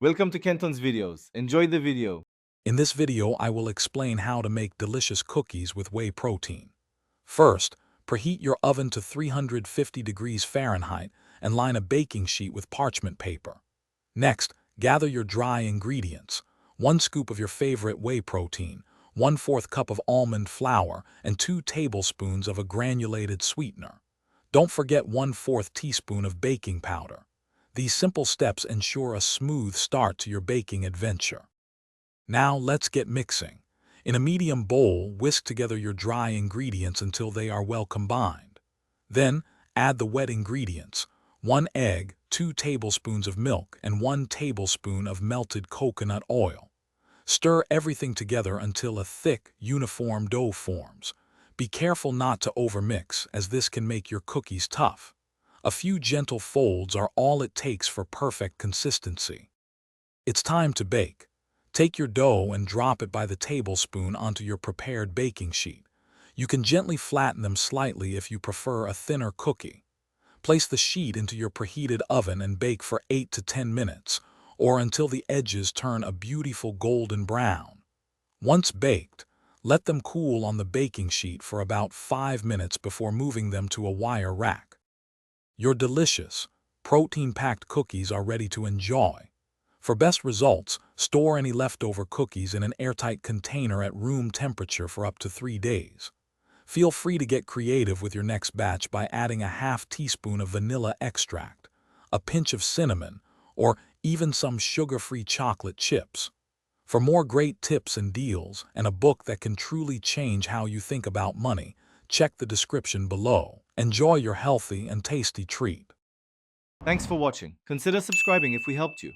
Welcome to Kenton's videos. Enjoy the video. In this video, I will explain how to make delicious cookies with whey protein. First, preheat your oven to 350 degrees Fahrenheit and line a baking sheet with parchment paper. Next, gather your dry ingredients: 1 scoop of your favorite whey protein, 1/4 cup of almond flour, and 2 tablespoons of a granulated sweetener. Don't forget 1/4 teaspoon of baking powder. These simple steps ensure a smooth start to your baking adventure. Now let's get mixing. In a medium bowl, whisk together your dry ingredients until they are well combined. Then, add the wet ingredients: 1 egg, 2 tablespoons of milk, and 1 tablespoon of melted coconut oil. Stir everything together until a thick, uniform dough forms. Be careful not to overmix, as this can make your cookies tough. A few gentle folds are all it takes for perfect consistency. It's time to bake. Take your dough and drop it by the tablespoon onto your prepared baking sheet. You can gently flatten them slightly if you prefer a thinner cookie. Place the sheet into your preheated oven and bake for 8 to 10 minutes, or until the edges turn a beautiful golden brown. Once baked, let them cool on the baking sheet for about 5 minutes before moving them to a wire rack. Your delicious, protein-packed cookies are ready to enjoy. For best results, store any leftover cookies in an airtight container at room temperature for up to 3 days. Feel free to get creative with your next batch by adding a half teaspoon of vanilla extract, a pinch of cinnamon, or even some sugar-free chocolate chips. For more great tips and deals and a book that can truly change how you think about money, check the description below. Enjoy your healthy and tasty treat. Thanks for watching. Consider subscribing if we helped you.